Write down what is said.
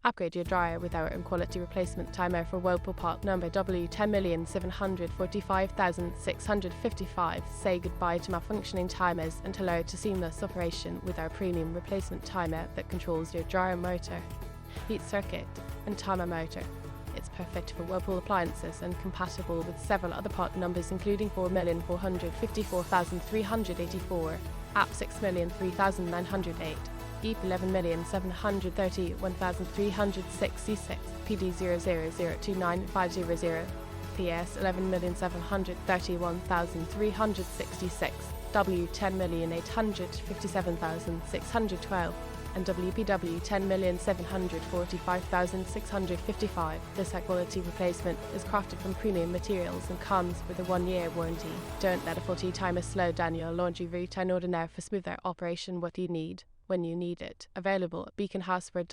Upgrade your dryer with our quality replacement timer for Whirlpool part number W10745655. Say goodbye to malfunctioning timers and hello to seamless operation with our premium replacement timer that controls your dryer motor, heat circuit, and timer motor. It's perfect for Whirlpool appliances and compatible with several other part numbers including 4,454,384, AP 6,003,908, EP 11,731,366, PD 00029500, PS 11,731,366, W10,857,612, and WPW 10,745,655. This high-quality replacement is crafted from premium materials and comes with a 1-year warranty. Don't let a faulty timer slow down your laundry routine. Order now for smoother operation what you need when you need it. Available at beaconhouseware.com.